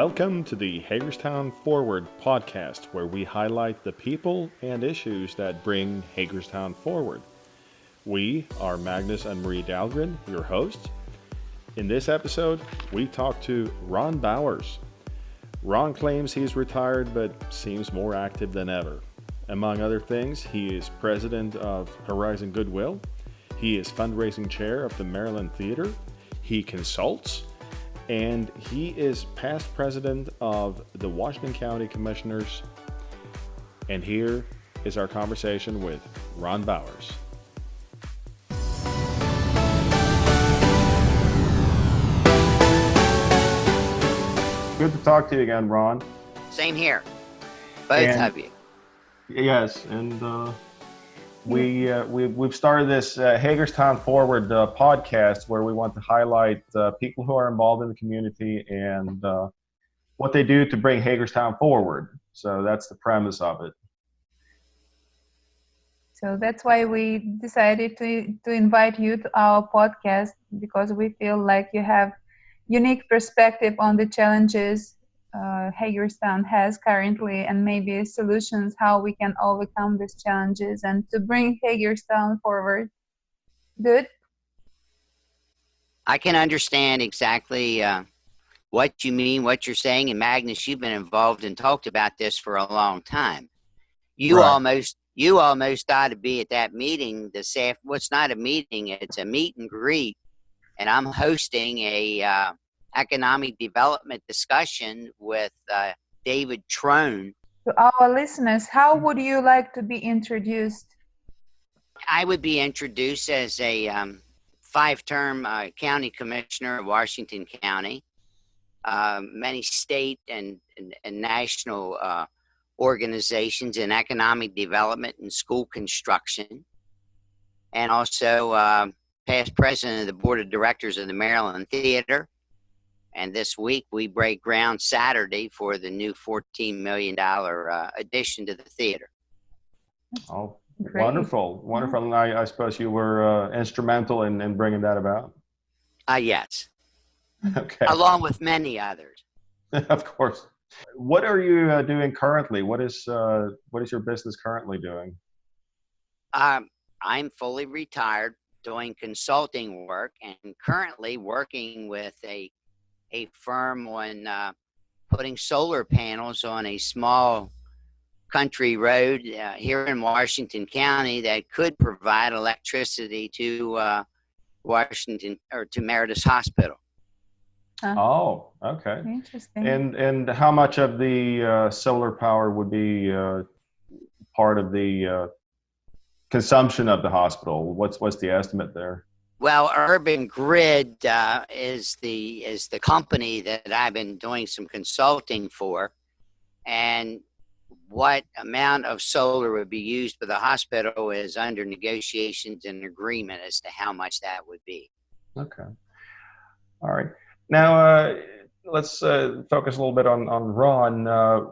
Welcome to the Hagerstown Forward podcast, where we highlight the people and issues that bring Hagerstown forward. We are Magnus and Marie Dahlgren, your hosts. In this episode, we talk to Ron Bowers. Ron claims he's retired but seems more active than ever. Among other things, he is president of Horizon Goodwill. He is fundraising chair of the Maryland Theater. He consults. And he is past president of the Washington County Commissioners. And here is our conversation with Ron Bowers. Good to talk to you again, Ron. Same here. Both of you. Yes, and we've started this Hagerstown Forward podcast where we want to highlight people who are involved in the community and what they do to bring Hagerstown forward. So that's the premise of it. So that's why we decided to invite you to our podcast, because we feel like you have unique perspective on the challenges Hagerstown has currently, and maybe solutions how we can overcome these challenges and to bring Hagerstown forward. Good? I can understand exactly what you mean, what you're saying. And Magnus, you've been involved and talked about this for a long time. You almost ought to be at that meeting this afternoon. Well, it's not a meeting, it's a meet and greet. And I'm hosting a economic development discussion with David Trone. To our listeners, how would you like to be introduced? I would be introduced as a five-term county commissioner of Washington County, many state and national organizations in economic development and school construction, and also past president of the board of directors of the Maryland Theater. And this week we break ground Saturday for the new $14 million addition to the theater. Oh, great. Wonderful. And I suppose you were instrumental in bringing that about. Yes. Okay. Along with many others. Of course. What are you doing currently? What is your business currently doing? I'm fully retired, doing consulting work, and currently working with a firm on putting solar panels on a small country road here in Washington County that could provide electricity to Washington or to Meredith Hospital. Oh, okay. Interesting. And how much of the solar power would be part of the consumption of the hospital? What's the estimate there? Well, Urban Grid is the company that I've been doing some consulting for, and what amount of solar would be used for the hospital is under negotiations and agreement as to how much that would be. Okay. All right. Now let's focus a little bit on Ron.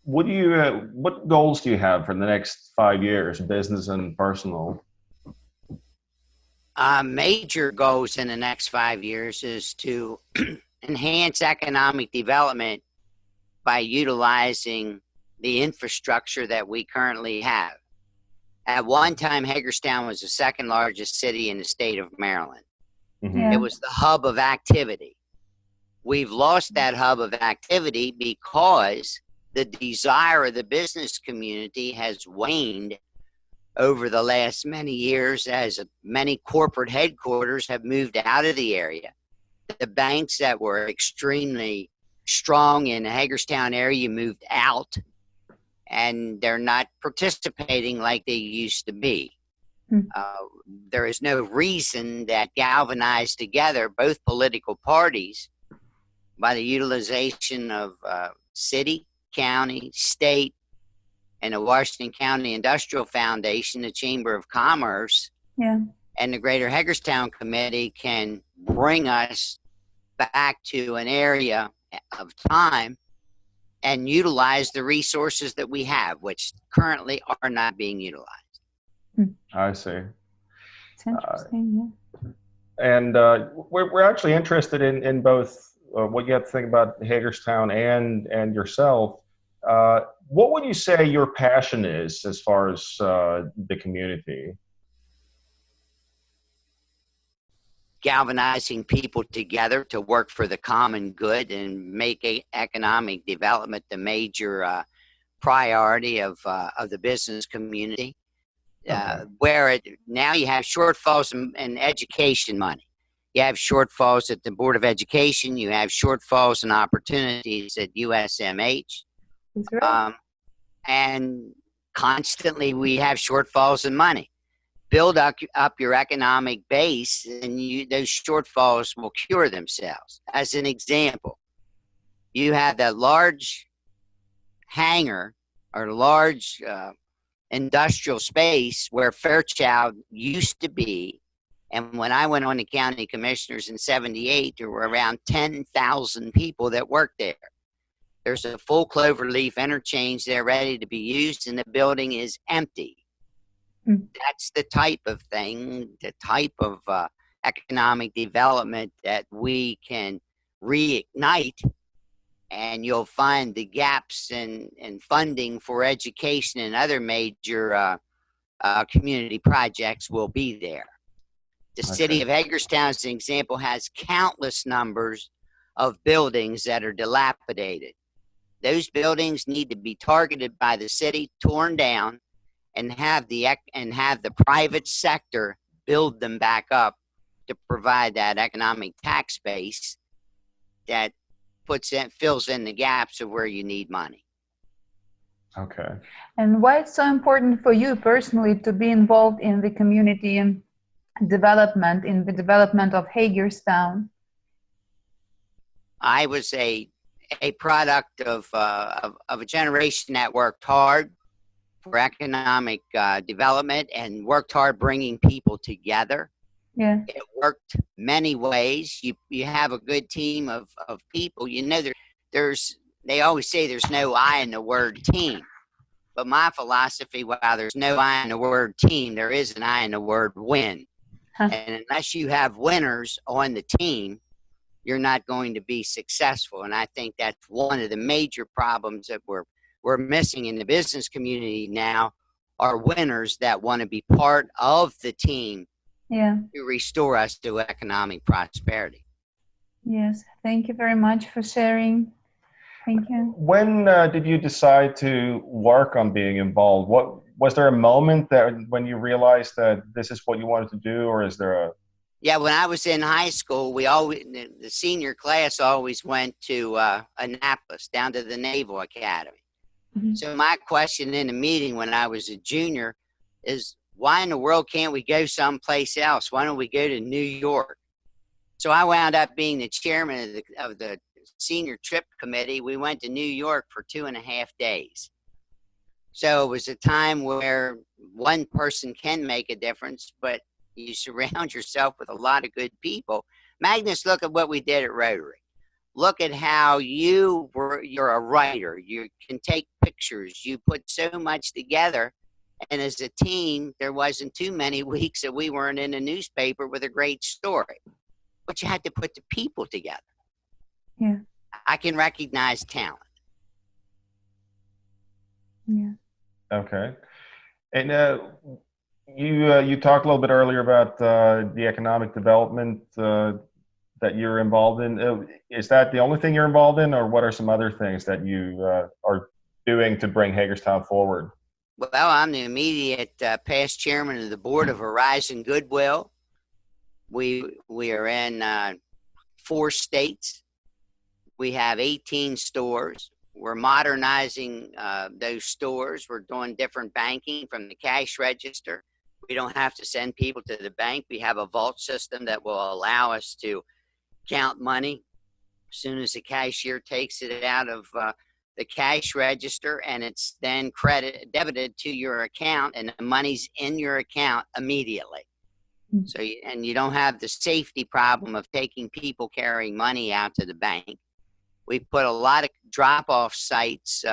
What goals do you have for the next 5 years, business and personal? Major goals in the next 5 years is to enhance economic development by utilizing the infrastructure that we currently have. At one time, Hagerstown was the second largest city in the state of Maryland. Mm-hmm. Yeah. It was the hub of activity. We've lost that hub of activity because the desire of the business community has waned over the last many years as many corporate headquarters have moved out of the area. The banks that were extremely strong in the Hagerstown area moved out, and they're not participating like they used to be. There is no reason that galvanized together both political parties by the utilization of city, county, state, and the Washington County Industrial Foundation, the Chamber of Commerce, and the Greater Hagerstown Committee can bring us back to an area of time and utilize the resources that we have, which currently are not being utilized. I see. It's interesting, And we're actually interested in both what you have to think about Hagerstown and yourself, what would you say your passion is as far as the community? Galvanizing people together to work for the common good and make economic development the major priority of the business community. Okay. Now you have shortfalls in education money. You have shortfalls at the Board of Education. You have shortfalls in opportunities at USMH. That's right. And constantly we have shortfalls in money. Build up your economic base, and those shortfalls will cure themselves. As an example, you have that large hangar or large industrial space where Fairchild used to be. And when I went on the county commissioners in '78, there were around 10,000 people that worked there. There's a full cloverleaf interchange there ready to be used, and the building is empty. That's the type of thing, the type of economic development that we can reignite, and you'll find the gaps in funding for education and other major community projects will be there. The city of Hagerstown, as an example, has countless numbers of buildings that are dilapidated. Those buildings need to be targeted by the city, torn down, and have the private sector build them back up to provide that economic tax base that fills in the gaps of where you need money. Okay. And why it's so important for you personally to be involved in the community development, in the development of Hagerstown? I was a product of a generation that worked hard for economic development and worked hard bringing people together. Yeah. It worked many ways. You have a good team of people. You know, they always say there's no I in the word team. But my philosophy, while there's no I in the word team, there is an I in the word win. And unless you have winners on the team, you're not going to be successful. And I think that's one of the major problems that we're missing in the business community now, are winners that want to be part of the team to restore us to economic prosperity. Yes, thank you very much for sharing. Thank you. When did you decide to work on being involved? What was there a moment that when you realized that this is what you wanted to do, or is there a? Yeah, when I was in high school, the senior class always went to Annapolis, down to the Naval Academy. Mm-hmm. So my question in the meeting when I was a junior is, why in the world can't we go someplace else? Why don't we go to New York? So I wound up being the chairman of the senior trip committee. We went to New York for 2.5 days. So it was a time where one person can make a difference, but you surround yourself with a lot of good people. Magnus, look at what we did at Rotary. Look at how you're a writer. You can take pictures. You put so much together. And as a team, there wasn't too many weeks that we weren't in a newspaper with a great story. But you had to put the people together. Yeah. I can recognize talent. Yeah. Okay. And you talked a little bit earlier about the economic development that you're involved in. Is that the only thing you're involved in, or what are some other things that you are doing to bring Hagerstown forward? Well, I'm the immediate past chairman of the board of Horizon Goodwill. We are in 4 states. We have 18 stores. We're modernizing those stores. We're doing different banking from the cash register. We don't have to send people to the bank. We have a vault system that will allow us to count money as soon as the cashier takes it out of the cash register, and it's then debited to your account, and the money's in your account immediately. So, and you don't have the safety problem of taking people carrying money out to the bank. We put a lot of drop-off sites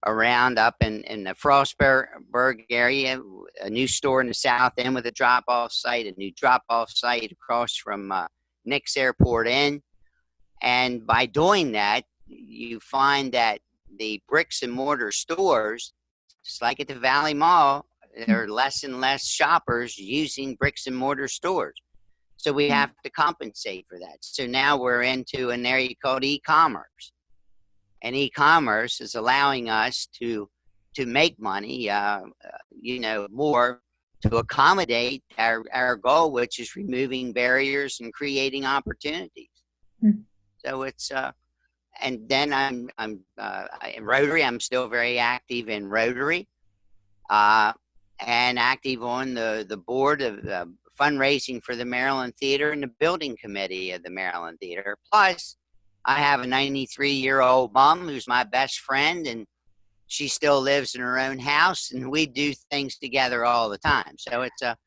around up in the Frostburg area, a new store in the south end with a drop-off site, a new drop-off site across from Nick's Airport Inn. And by doing that, you find that the bricks and mortar stores, just like at the Valley Mall, there are less and less shoppers using bricks and mortar stores. So we have to compensate for that. So now we're into an area called e-commerce. And e-commerce is allowing us to make money, more to accommodate our goal, which is removing barriers and creating opportunities. So it's and then I'm in Rotary. I'm still very active in Rotary, and active on the board of fundraising for the Maryland Theater and the building committee of the Maryland Theater. Plus, I have a 93-year-old mom who's my best friend, and she still lives in her own house, and we do things together all the time. So it's a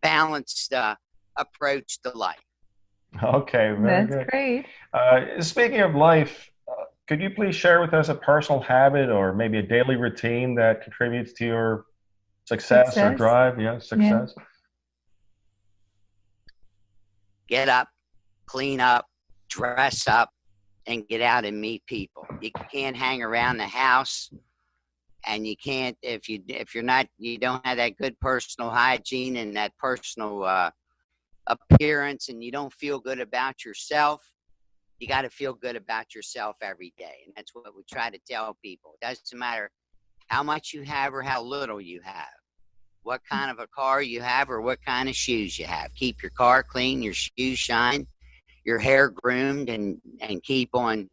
balanced approach to life. Okay, very That's good. great. Speaking of life, could you please share with us a personal habit or maybe a daily routine that contributes to your success or drive? Yeah, success. Yeah. Get up, clean up, dress up, and get out and meet people. You can't hang around the house, and you can't if you don't have that good personal hygiene and that personal appearance, and you don't feel good about yourself. You got to feel good about yourself every day, and that's what we try to tell people. It doesn't matter how much you have or how little you have, what kind of a car you have or what kind of shoes you have. Keep your car clean, your shoes shine, your hair groomed, and keep on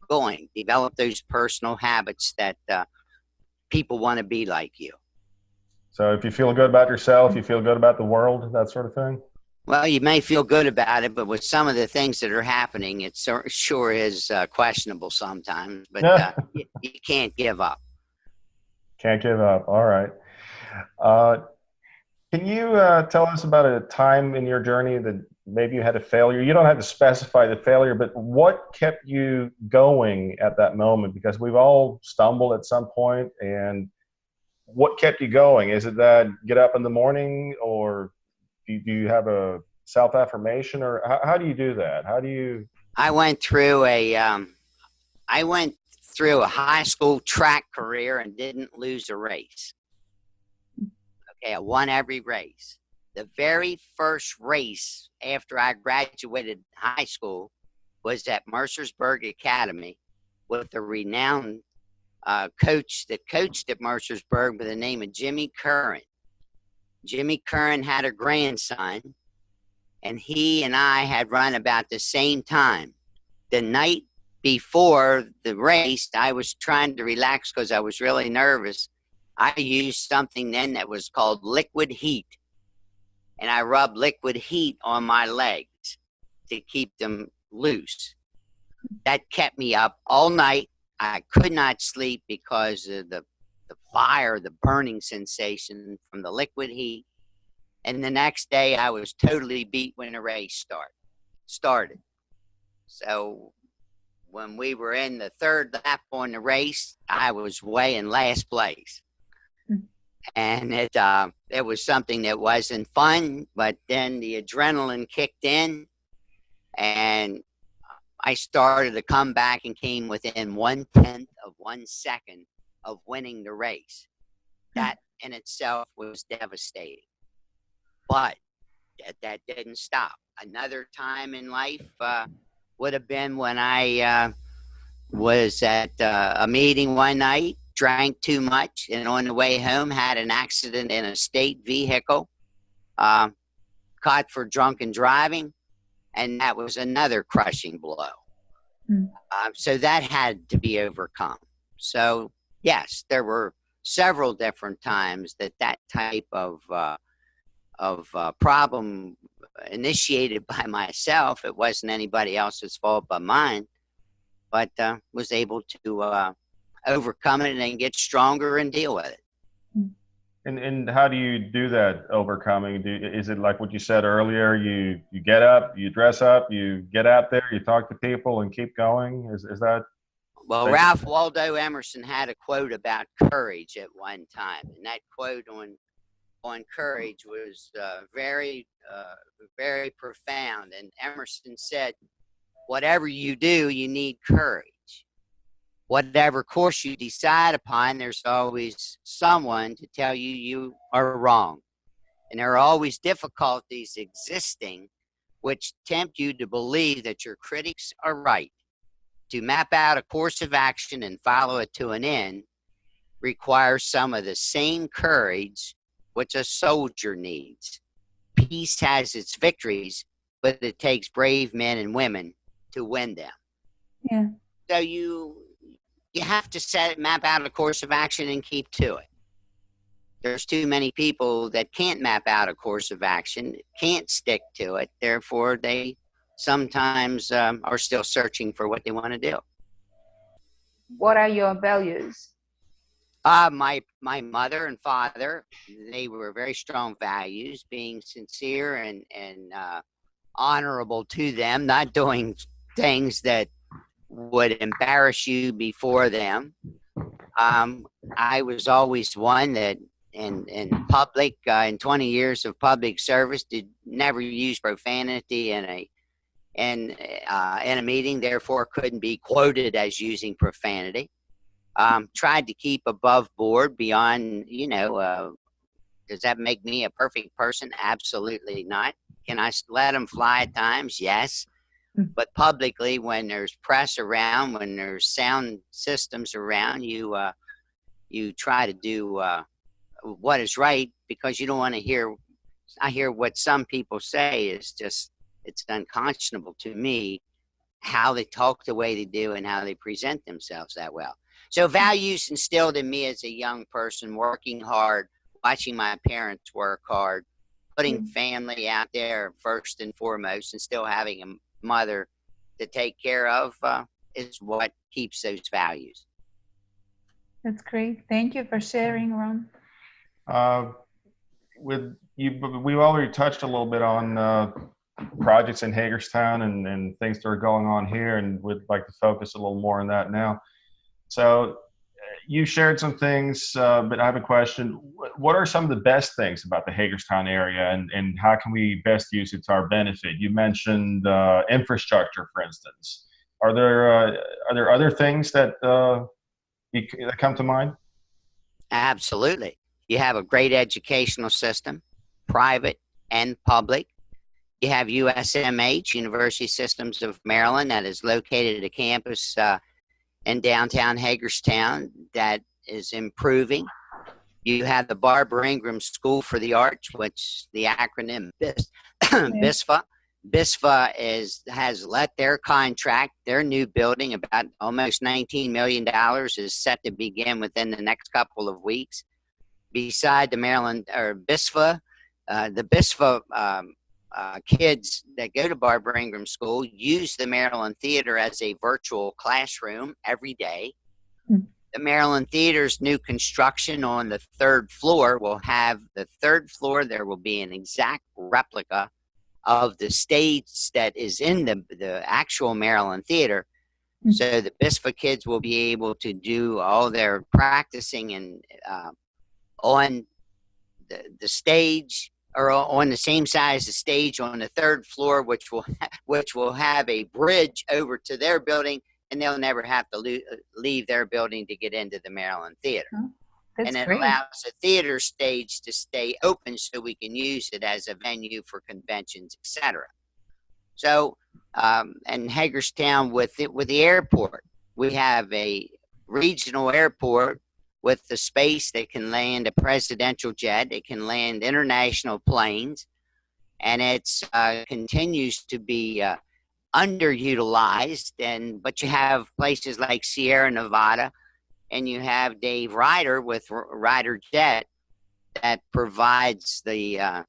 going. Develop those personal habits that people want to be like you. So if you feel good about yourself, you feel good about the world, that sort of thing? Well, you may feel good about it, but with some of the things that are happening, it sure is questionable sometimes. But you can't give up. Can't give up. All right. Can you tell us about a time in your journey that maybe you had a failure? You don't have to specify the failure, but what kept you going at that moment? Because we've all stumbled at some point, and what kept you going? Is it that get up in the morning, or do you have a self-affirmation, or how do you do that? How do you? I went through a high school track career and didn't lose a race. Okay, I won every race. The very first race after I graduated high school was at Mercersburg Academy with a renowned coach that coached at Mercersburg by the name of Jimmy Curran. Jimmy Curran had a grandson, and he and I had run about the same time. The night before the race, I was trying to relax because I was really nervous. I used something then that was called liquid heat, and I rubbed liquid heat on my legs to keep them loose. That kept me up all night. I could not sleep because of the fire, the burning sensation from the liquid heat. And the next day I was totally beat when the race started. So when we were in the third lap on the race, I was way in last place. And it was something that wasn't fun, but then the adrenaline kicked in, and I started to come back and came within 1/10 of 1 second of winning the race. That in itself was devastating. But that didn't stop. Another time in life would have been when I was at a meeting one night, drank too much, and on the way home had an accident in a state vehicle, caught for drunken driving, and that was another crushing blow. So that had to be overcome. So yes, there were several different times that type of problem initiated by myself. It wasn't anybody else's fault but mine, but was able to overcome it and get stronger and deal with it. And how do you do that overcoming? Is it like what you said earlier? You get up, you dress up, you get out there, you talk to people and keep going? Is that? Well, Ralph Waldo Emerson had a quote about courage at one time, and that quote on courage was very profound. And Emerson said, whatever you do, you need courage. Whatever course you decide upon, there's always someone to tell you you are wrong. And there are always difficulties existing which tempt you to believe that your critics are right. To map out a course of action and follow it to an end requires some of the same courage which a soldier needs. Peace has its victories, but it takes brave men and women to win them. Yeah. So you have to map out a course of action and keep to it. There's too many people that can't map out a course of action, can't stick to it. Therefore, they sometimes are still searching for what they want to do. What are your values? My mother and father, they were very strong values, being sincere and honorable to them, not doing things that would embarrass you before them. I was always one that in public, in 20 years of public service, did never use profanity in a meeting, therefore couldn't be quoted as using profanity. Tried to keep above board beyond, does that make me a perfect person? Absolutely not. Can I let them fly at times? Yes. But publicly, when there's press around, when there's sound systems around, you try to do what is right, because you don't want to hear. I hear what some people say is just, it's unconscionable to me how they talk the way they do and how they present themselves that well. So values instilled in me as a young person, working hard, watching my parents work hard, putting family out there first and foremost, and still having a mother to take care of is what keeps those values. That's great. Thank you for sharing, Ron. With you, we've already touched a little bit on projects in Hagerstown and things that are going on here, and would like to focus a little more on that now. So you shared some things, but I have a question. What are some of the best things about the Hagerstown area, and how can we best use it to our benefit? You mentioned infrastructure, for instance. Are there other things that come to mind? Absolutely. You have a great educational system, private and public. You have USMH, University Systems of Maryland, that is located at a campus in downtown Hagerstown that is improving. You have the Barbara Ingram School for the Arts, which the acronym BISFA. BISFA has let their contract, their new building, about almost $19 million, is set to begin within the next couple of weeks. Beside the Maryland, or BISFA, the BISFA kids that go to Barbara Ingram School use the Maryland Theater as a virtual classroom every day. The Maryland Theater's new construction on the third floor will have there will be an exact replica of the stage that is in the actual Maryland Theater. So the BISFA kids will be able to do all their practicing and on the stage, or on the same size as stage on the third floor, which will have a bridge over to their building, and they'll never have to leave their building to get into the Maryland Theater. And it allows the theater stage to stay open so we can use it as a venue for conventions, etc. So, and Hagerstown with the airport, we have a regional airport with the space that can land a presidential jet, it can land international planes, and it's continues to be underutilized. But you have places like Sierra Nevada, and you have Dave Ryder with Ryder Jet that provides the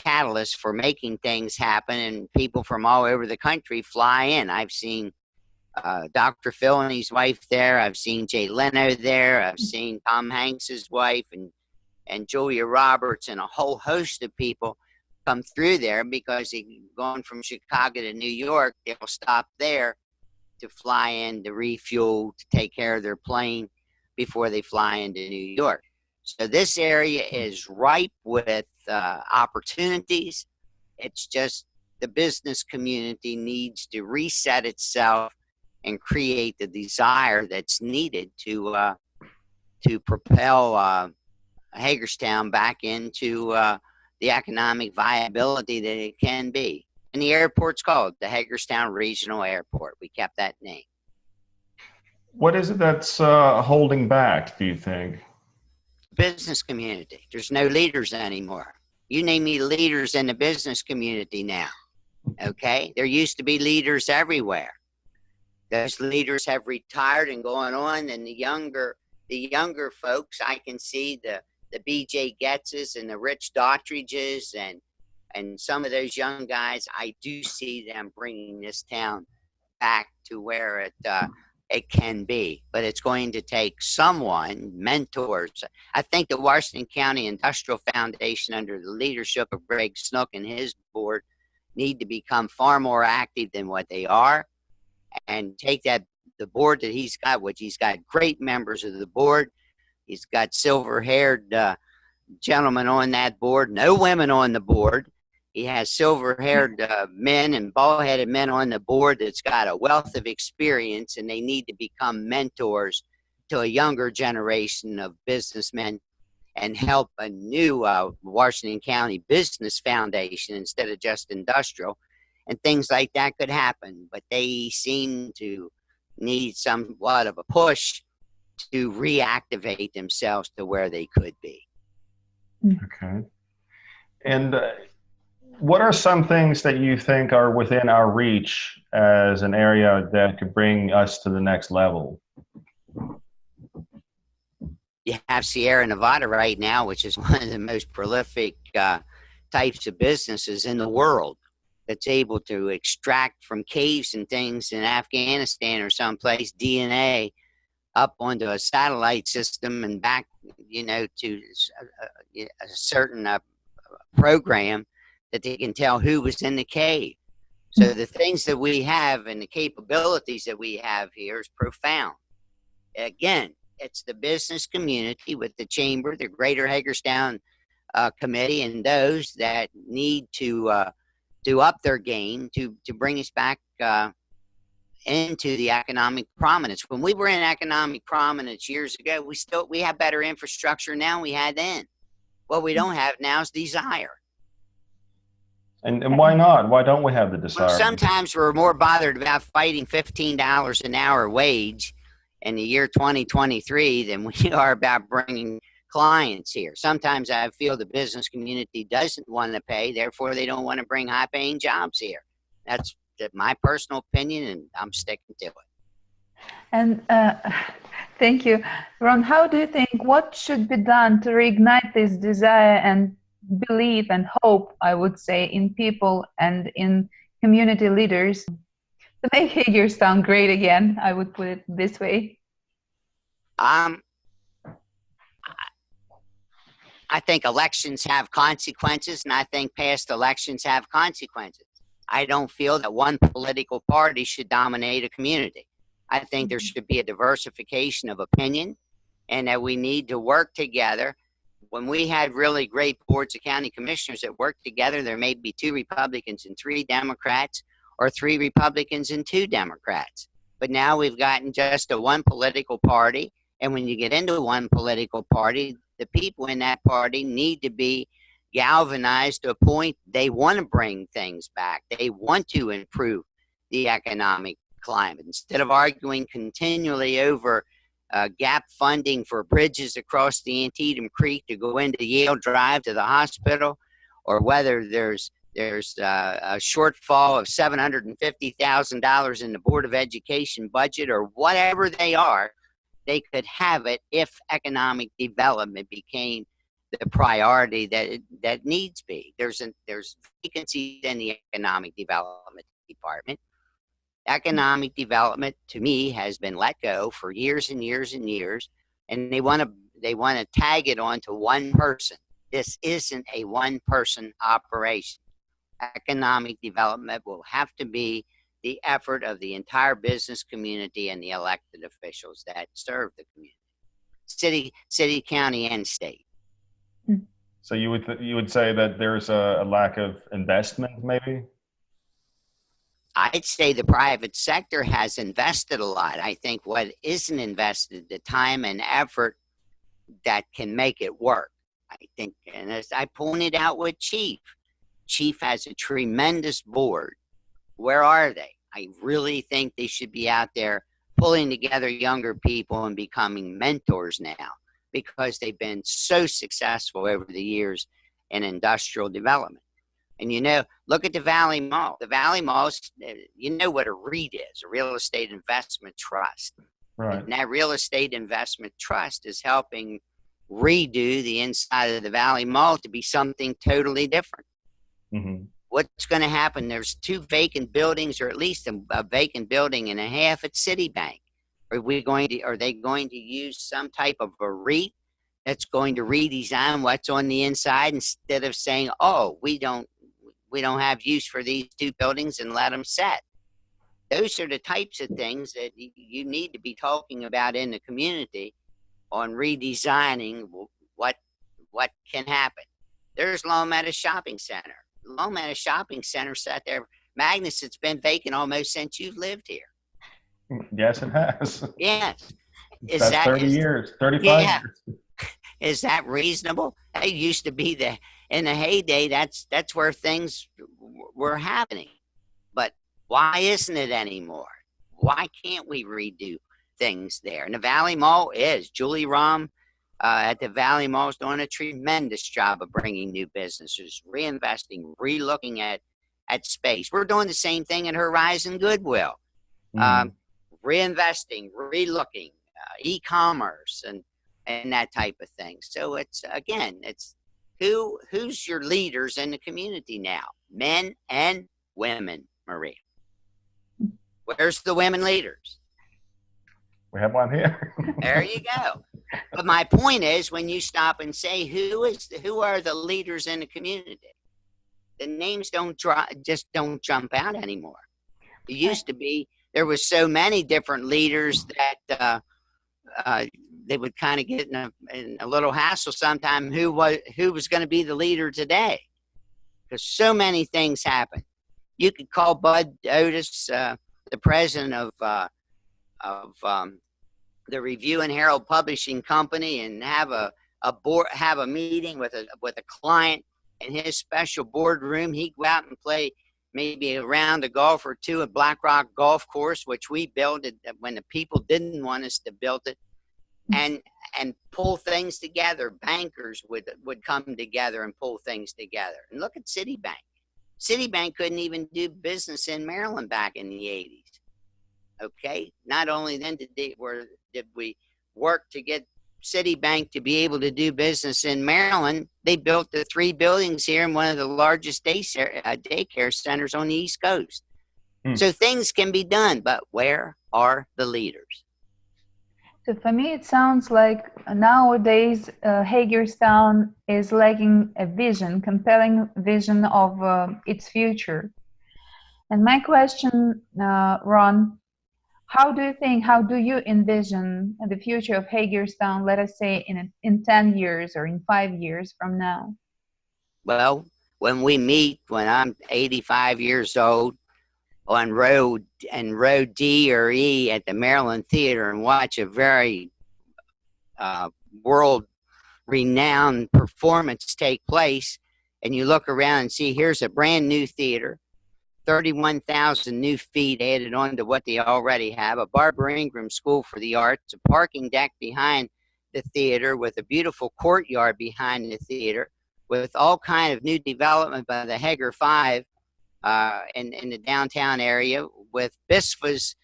catalyst for making things happen, and people from all over the country fly in. I've seen Dr. Phil and his wife there. I've seen Jay Leno there. I've seen Tom Hanks's wife and Julia Roberts and a whole host of people come through there, because they've gone from Chicago to New York. They'll stop there to fly in, to refuel, to take care of their plane before they fly into New York. So this area is ripe with opportunities. It's just the business community needs to reset itself and create the desire that's needed to propel Hagerstown back into the economic viability that it can be. And the airport's called the Hagerstown Regional Airport. We kept that name. What is it that's holding back, do you think? Business community. There's no leaders anymore. You name me leaders in the business community now. Okay? There used to be leaders everywhere. Those leaders have retired and going on, and the younger folks, I can see the BJ Getzes and the Rich Dottridges and some of those young guys. I do see them bringing this town back to where it can be, but it's going to take someone, mentors. I think the Washington County Industrial Foundation, under the leadership of Greg Snook and his board, need to become far more active than what they are, and take the board that he's got, which he's got great members of the board. He's got silver-haired gentlemen on that board, no women on the board. He has silver-haired men and bald-headed men on the board that's got a wealth of experience, and they need to become mentors to a younger generation of businessmen and help a new Washington County Business Foundation instead of just industrial. And things like that could happen, but they seem to need somewhat of a push to reactivate themselves to where they could be. Okay. And what are some things that you think are within our reach as an area that could bring us to the next level? You have Sierra Nevada right now, which is one of the most prolific types of businesses in the world, that's able to extract from caves and things in Afghanistan or someplace DNA up onto a satellite system and back, to a certain program that they can tell who was in the cave. So the things that we have and the capabilities that we have here is profound. Again, it's the business community with the chamber, the Greater Hagerstown Committee, and those that need to up their game to bring us back into the economic prominence. When we were in economic prominence years ago, we have better infrastructure now than we had then. What we don't have now is desire. And why not? Why don't we have the desire? Well, sometimes we're more bothered about fighting $15 an hour wage in the year 2023 than we are about bringing clients here. Sometimes I feel the business community doesn't want to pay, therefore they don't want to bring high-paying jobs here. That's my personal opinion, and I'm sticking to it. And thank you. Ron, how do you think, what should be done to reignite this desire and belief and hope, I would say, in people and in community leaders to make Hagerstown great again? I would put it this way. I think elections have consequences, and I think past elections have consequences. I don't feel that one political party should dominate a community. I think there should be a diversification of opinion, and that we need to work together. When we had really great boards of county commissioners that worked together, there may be 2 Republicans and 3 Democrats, or 3 Republicans and 2 Democrats. But now we've gotten just a one political party, and when you get into one political party, the people in that party need to be galvanized to a point they want to bring things back. They want to improve the economic climate. Instead of arguing continually over gap funding for bridges across the Antietam Creek to go into Yale Drive to the hospital, or whether there's a shortfall of $750,000 in the Board of Education budget, or whatever they are, they could have it if economic development became the priority that needs be. There's vacancies in the economic development department. Economic development, to me, has been let go for years and years and years, and they want to tag it on to one person. This isn't a one-person operation. Economic development will have to be the effort of the entire business community and the elected officials that serve the community, city, county, and state. So you would say that there's a lack of investment, maybe? I'd say the private sector has invested a lot. I think what isn't invested, the time and effort that can make it work. I think, and as I pointed out with Chief has a tremendous board. Where are they? I really think they should be out there pulling together younger people and becoming mentors now, because they've been so successful over the years in industrial development. And look at the Valley Mall. The Valley Mall, you know what a REIT is, a real estate investment trust. Right. And that real estate investment trust is helping redo the inside of the Valley Mall to be something totally different. Mm-hmm. What's going to happen? There's 2 vacant buildings, or at least a vacant building and a half at Citibank. Are they going to use some type of a REIT that's going to redesign what's on the inside, instead of saying, oh, we don't have use for these 2 buildings and let them set? Those are the types of things that you need to be talking about in the community on redesigning what can happen. There's Long Meadow Shopping Center. Long Meadow Shopping Center sat there. Magnus, it's been vacant almost since you've lived here. Yes, it has. Yes. That's 30 years, 35 years. Is that reasonable? It used to be in the heyday, that's where things were happening. But why isn't it anymore? Why can't we redo things there? And the Valley Mall is. Julie Rahm at the Valley Mall is doing a tremendous job of bringing new businesses, reinvesting, relooking at space. We're doing the same thing at Horizon Goodwill. Reinvesting, relooking, e-commerce, and that type of thing. So it's who's your leaders in the community now? Men and women, Maria. Where's the women leaders? We have one here. There you go. But my point is, when you stop and say who are the leaders in the community, the names don't jump out anymore. It used to be there was so many different leaders that they would kind of get in a little hassle sometime who was going to be the leader today, because so many things happen. You could call Bud Otis, the president of the Review and Herald Publishing Company, and have a meeting with a client in his special boardroom. He'd go out and play maybe a round of golf or 2 at Black Rock Golf Course, which we built when the people didn't want us to build it, and pull things together. Bankers would come together and pull things together. And look at Citibank. Citibank couldn't even do business in Maryland back in the 80s. Okay, not only then did we work to get Citibank to be able to do business in Maryland, they built the 3 buildings here in one of the largest daycare centers on the East Coast. So things can be done, but where are the leaders? So for me, it sounds like nowadays Hagerstown is lacking a vision, compelling vision of its future. And my question, Ron, how do you envision the future of Hagerstown, let us say in 10 years or in 5 years from now? Well, when we meet, when I'm 85 years old on row D or E at the Maryland Theater and watch a very world-renowned performance take place, and you look around and see here's a brand new theater, 31,000 new feet added on to what they already have, a Barbara Ingram School for the Arts, a parking deck behind the theater with a beautiful courtyard behind the theater, with all kind of new development by the Hager Five in the downtown area, with BISFA's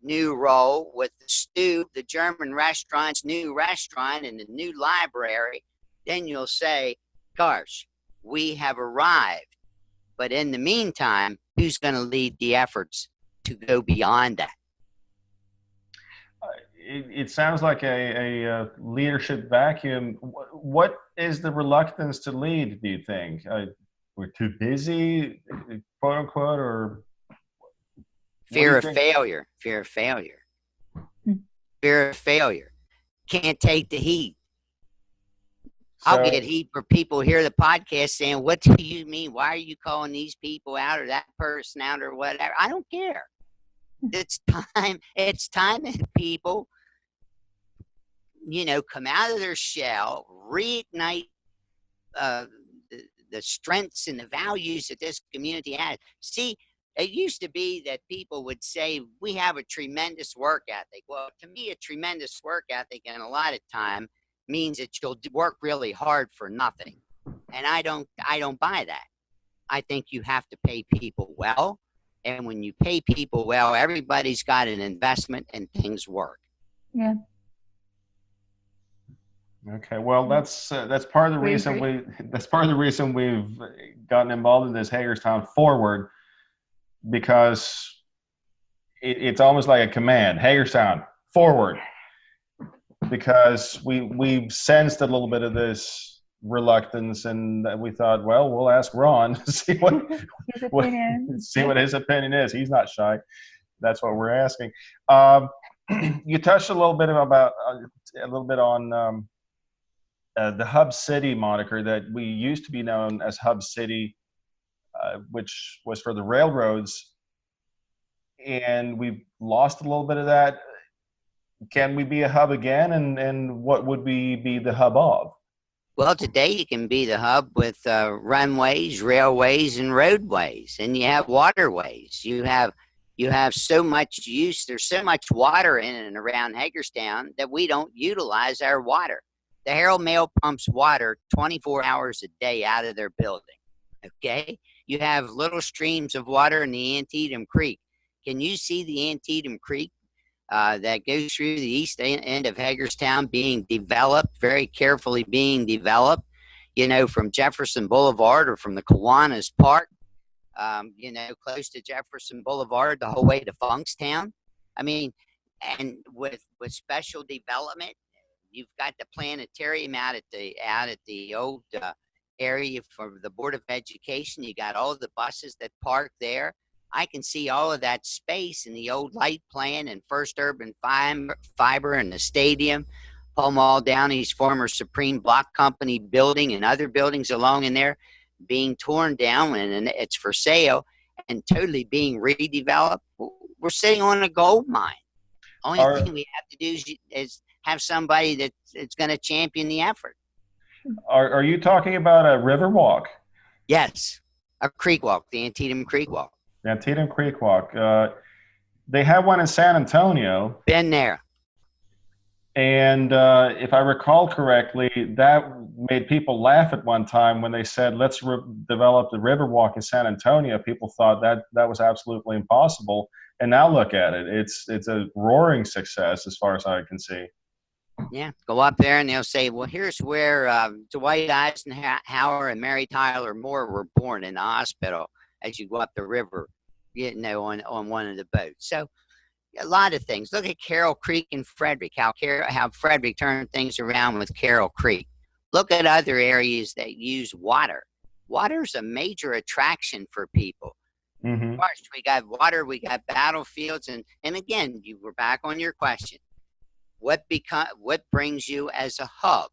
new role, with the Stew, the German restaurant's new restaurant, and the new library. Then you'll say, gosh, we have arrived. But in the meantime, who's going to lead the efforts to go beyond that? It sounds like a leadership vacuum. What is the reluctance to lead, do you think? We're too busy, quote unquote, or? Fear of failure. Fear of failure. Fear of failure. Can't take the heat. I'll So get heat for people hear the podcast saying, "What do you mean? Why are you calling these people out or that person out or whatever?" I don't care. It's time. It's time that people, come out of their shell, reignite the strengths and the values that this community has. See, it used to be that people would say, we have a tremendous work ethic. Well, to me, a tremendous work ethic and a lot of time means that you'll work really hard for nothing. And I don't buy that. I think you have to pay people well. And when you pay people well, everybody's got an investment and things work. Yeah. okay, well, that's part of the reason we've gotten involved in this Hagerstown Forward, because it's almost like a command: Hagerstown Forward. Because we've sensed a little bit of this reluctance, and we thought, well, we'll ask Ron to see what his opinion is. He's not shy. That's what we're asking. You touched a little bit on the Hub City moniker that we used to be known as Hub City, which was for the railroads, and we've lost a little bit of that. Can we be a hub again, and what would we be the hub of? Well, today you can be the hub with runways, railways, and roadways, and you have waterways. You have so much use. There's so much water in and around Hagerstown that we don't utilize our water. The Herald Mail pumps water 24 hours a day out of their building. Okay, you have little streams of water in the Antietam Creek. Can you see the Antietam Creek that goes through the east end of Hagerstown being developed, very carefully being developed, from Jefferson Boulevard or from the Kiwanis Park, close to Jefferson Boulevard, the whole way to Funkstown? I mean, and with special development, you've got the planetarium out at the old area for the Board of Education. You got all the buses that park there. I can see all of that space in the old light plant and First Urban Fiber and the stadium, Paul Downey's former Supreme Block Company building and other buildings along in there being torn down and it's for sale and totally being redeveloped. We're sitting on a gold mine. Only thing we have to do is have somebody that's going to champion the effort. Are you talking about a river walk? Yes, a creek walk, the Antietam Creek Walk. The Antietam Creek Walk. They have one in San Antonio. Been there. And if I recall correctly, that made people laugh at one time when they said, let's develop the Riverwalk in San Antonio. People thought that was absolutely impossible. And now look at it. It's a roaring success as far as I can see. Yeah, go up there and they'll say, well, here's where Dwight Eisenhower and Mary Tyler Moore were born, in the hospital as you go up the river, on one of the boats. So a lot of things. Look at Carroll Creek and Frederick, how Frederick turned things around with Carroll Creek. Look at other areas that use water. Water's a major attraction for people. Mm-hmm. Of course, we got water, we got battlefields, and again, you were back on your question. What brings you as a hub?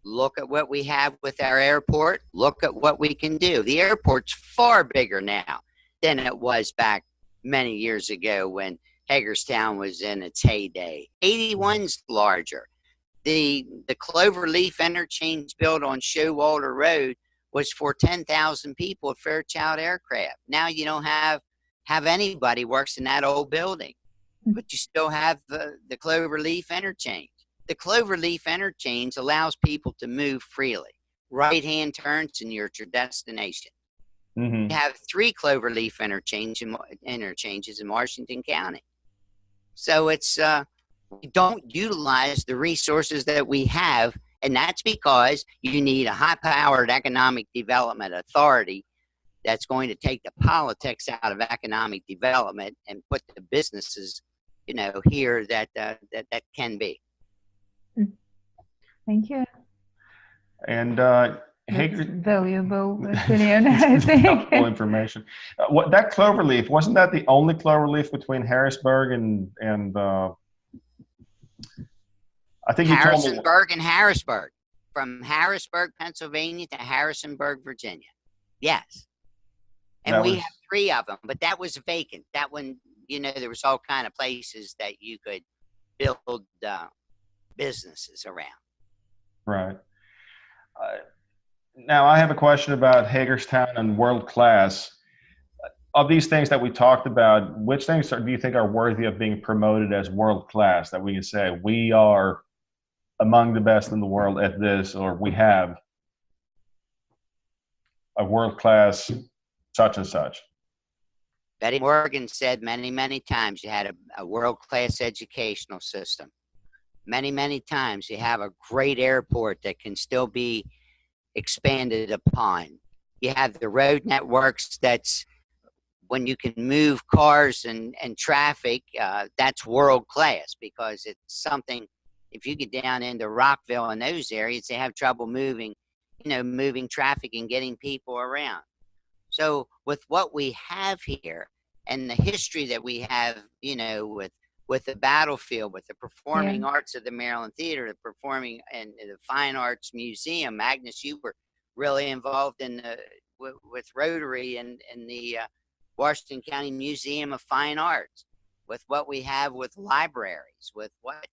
Look at what we have with our airport. Look at what we can do. The airport's far bigger now than it was back many years ago when Hagerstown was in its heyday. 81's larger. The Cloverleaf interchange built on Showalter Road was for 10,000 people at Fairchild Aircraft. Now you don't have anybody works in that old building, but you still have the Cloverleaf interchange. The Cloverleaf interchange allows people to move freely. Right-hand turns and you're at your destination. Mm-hmm. You have 3 Cloverleaf interchanges in Washington County. So it's we don't utilize the resources that we have, and that's because you need a high-powered economic development authority that's going to take the politics out of economic development and put the businesses, here that can be. Thank you. And valuable opinion, I think. Helpful information. That Cloverleaf, wasn't that the only Cloverleaf between Harrisburg and I think you told me. Harrisonburg and Harrisburg. from Harrisburg, Pennsylvania to Harrisonburg, Virginia. Yes. And That we was have 3 of them, but that was vacant. That one, there was all kind of places that you could build businesses around. right. Now, I have a question about Hagerstown and world class. Of these things that we talked about, which things do you think are worthy of being promoted as world class, that we can say we are among the best in the world at this, or we have a world class such and such? Betty Morgan said many, many times you had a world-class educational system. Many, many times you have a great airport that can still be expanded upon. You have the road networks that's when you can move cars and traffic, that's world class, because it's something, if you get down into Rockville and those areas, they have trouble moving traffic and getting people around. So with what we have here and the history that we have, with the battlefield, with the performing arts of the Maryland Theater, the performing and the Fine Arts Museum, Magnus, you were really involved in with Rotary and the Washington County Museum of Fine Arts, with what we have with libraries, with what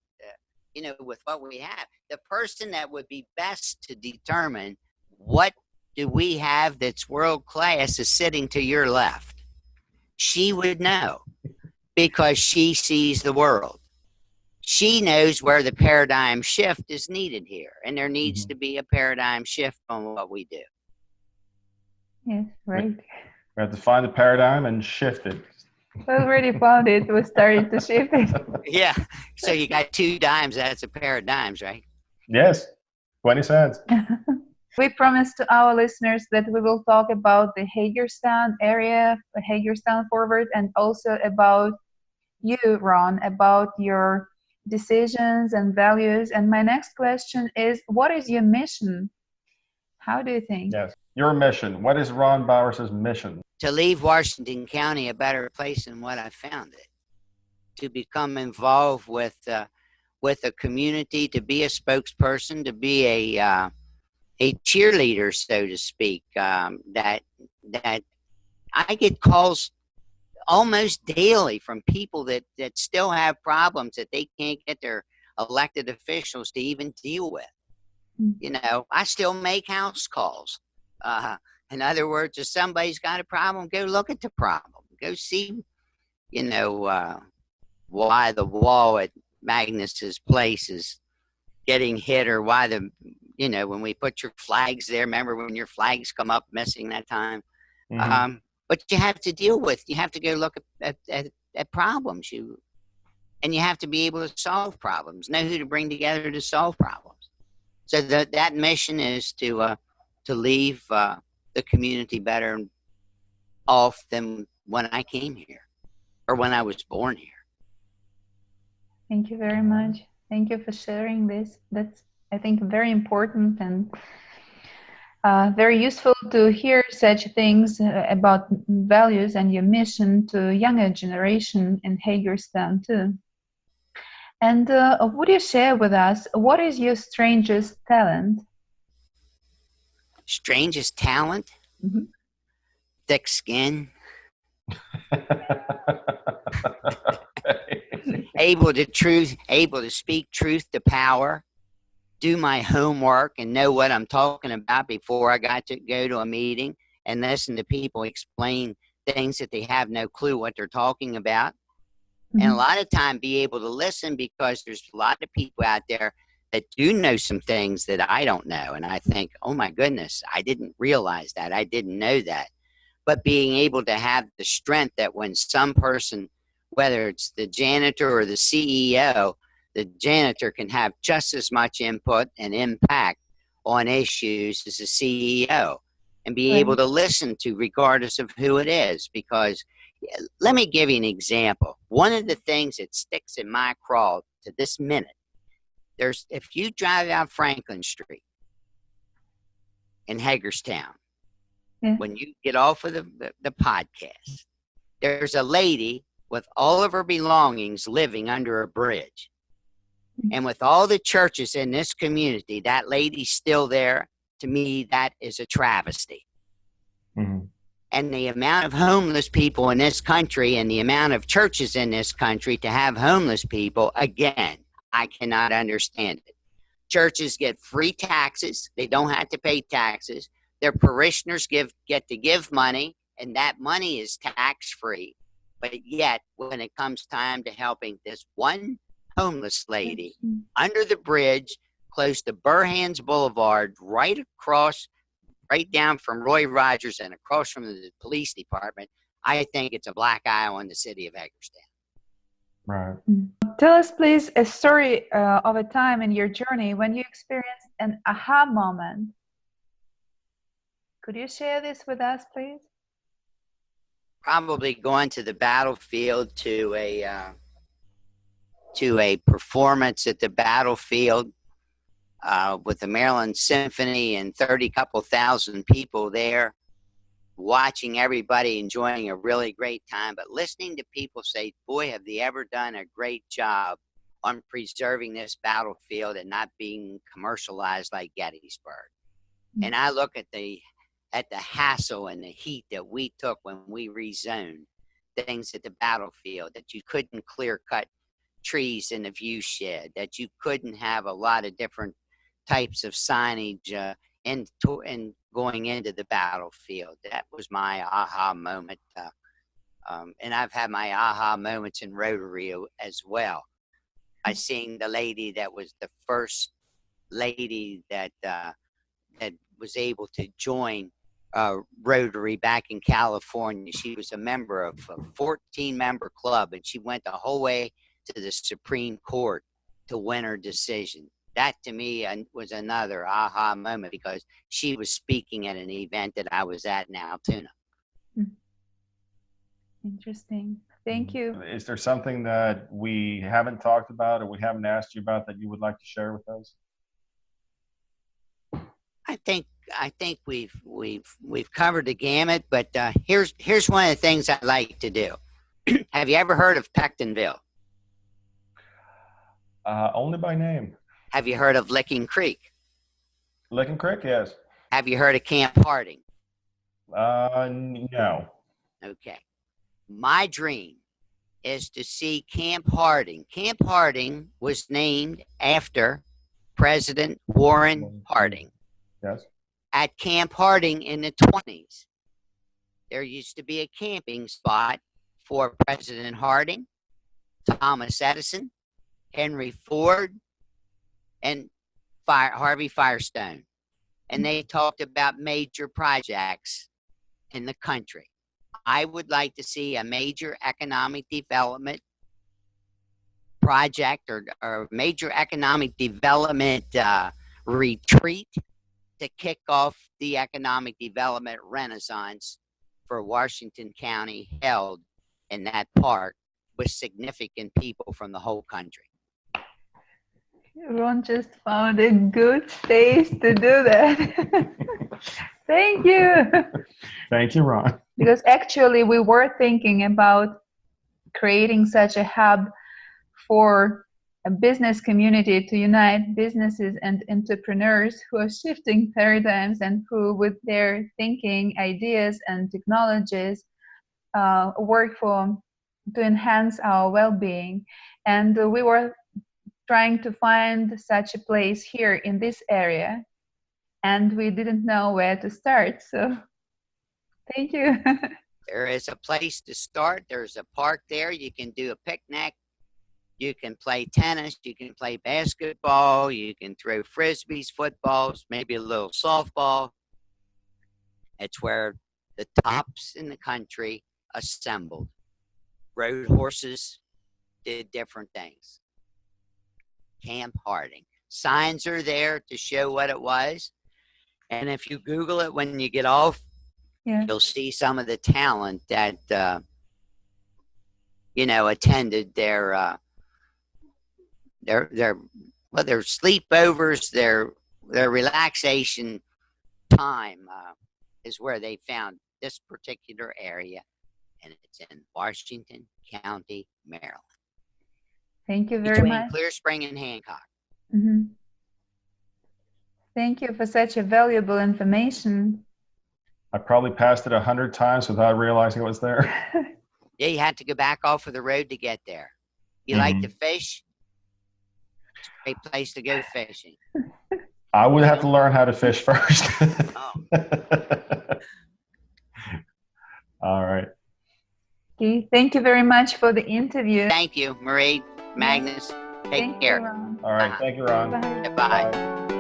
with what we have. The person that would be best to determine what do we have that's world class is sitting to your left. She would know because she sees the world. She knows where the paradigm shift is needed here, and there needs to be a paradigm shift on what we do. Yes, right. We have to find the paradigm and shift it. We already found it. We started to shift it. Yeah. So you got 2 dimes. That's a pair of dimes, right? Yes, 20 cents. We promised to our listeners that we will talk about the Hagerstown area, Hagerstown Forward, and also about you, Ron, about your decisions and values. And my next question is, what is your mission? How do you think? Yes. Your mission. What is Ron Bowers' mission? To leave Washington County a better place than what I found it. To become involved with a community, to be a spokesperson, to be a cheerleader, so to speak. That I get calls almost daily from people that still have problems that they can't get their elected officials to even deal with. I still make house calls. In other words, if somebody's got a problem, go look at the problem. Go see, why the wall at Magnus's place is getting hit, or why when we put your flags there, remember when your flags come up missing that time? Mm-hmm. But you have to deal with, you have to go look at problems. And you have to be able to solve problems, know who to bring together to solve problems. So that mission is to leave the community better off than when I came here or when I was born here. Thank you very much. Thank you for sharing this. That's, I think, very important and very useful to hear such things about values and your mission to younger generation in Hagerstown too. And would you share with us, what is your strangest talent? Strangest talent? Mm-hmm. Thick skin. Able to speak truth to power, do my homework and know what I'm talking about before I got to go to a meeting, and listen to people explain things that they have no clue what they're talking about. Mm-hmm. And a lot of time be able to listen, because there's a lot of people out there that do know some things that I don't know. And I think, oh my goodness, I didn't realize that. I didn't know that. But being able to have the strength that when some person, whether it's the janitor or the CEO, the janitor can have just as much input and impact on issues as the CEO, and be able to listen to regardless of who it is. Because let me give you an example. One of the things that sticks in my craw to this minute, if you drive out Franklin Street in Hagerstown, when you get off of the podcast, there's a lady with all of her belongings living under a bridge. And with all the churches in this community, that lady's still there. To me, that is a travesty. Mm-hmm. And the amount of homeless people in this country and the amount of churches in this country to have homeless people, again, I cannot understand it. Churches get free taxes. They don't have to pay taxes. Their parishioners get to give money, and that money is tax-free. But yet, when it comes time to helping this one homeless lady under the bridge close to Burhan's Boulevard, right down from Roy Rogers and across from the police department, I think it's a black eye on the city of Hagerstown. Right. Tell us, please, a story of a time in your journey when you experienced an aha moment. Could you share this with us, please? Probably going to the battlefield to a performance at the battlefield with the Maryland Symphony and 30,000 people there, watching everybody enjoying a really great time, but listening to people say, boy, have they ever done a great job on preserving this battlefield and not being commercialized like Gettysburg. And I look at the hassle and the heat that we took when we rezoned things at the battlefield, that you couldn't clear cut trees in the view shed, that you couldn't have a lot of different types of signage and going into the battlefield. That was my aha moment. And I've had my aha moments in Rotary as well. I seen the lady that was the first lady that was able to join Rotary back in California. She was a member of a 14-member club, and she went the whole way to the Supreme Court to win her decision. That to me was another aha moment, because she was speaking at an event that I was at in Altoona. Interesting. Thank you. Is there something that we haven't talked about or we haven't asked you about that you would like to share with us? I think we've covered the gamut, but here's one of the things I like to do. Have you ever heard of Pectonville? Only by name. Have you heard of Licking Creek? Licking Creek, yes. Have you heard of Camp Harding? No. Okay. My dream is to see Camp Harding. Camp Harding was named after President Warren Harding. Yes. At Camp Harding in the 20s, there used to be a camping spot for President Harding, Thomas Edison, Henry Ford, and Harvey Firestone. And they talked about major projects in the country. I would like to see a major economic development project or major economic development retreat to kick off the economic development renaissance for Washington County, held in that park with significant people from the whole country. Ron just found a good space to do that. Thank you. Thank you, Ron. Because actually we were thinking about creating such a hub for a business community to unite businesses and entrepreneurs who are shifting paradigms and who, with their thinking, ideas, and technologies, work to enhance our well-being. And we were trying to find such a place here in this area, and we didn't know where to start. So thank you. There is a place to start. There's a park there. You can do a picnic. You can play tennis. You can play basketball. You can throw frisbees, footballs, maybe a little softball. It's where the tops in the country assembled. Rode horses, did different things. Camp Harding. Signs are there to show what it was. And if you Google it when you get off, you'll see some of the talent that, attended their sleepovers, their relaxation time is where they found this particular area, and it's in Washington County, Maryland. Thank you very between much. Clear Spring and Hancock. Mhm. Thank you for such a valuable information. I probably passed it 100 times without realizing it was there. Yeah, you had to go back off of the road to get there. You like to fish? It's a great place to go fishing. I would have to learn how to fish first. Oh. All right. Okay, thank you very much for the interview. Thank you, Marie, Magnus. Take Thank care. you, Ron. All right. Thank you, Ron. Bye. Bye. Bye.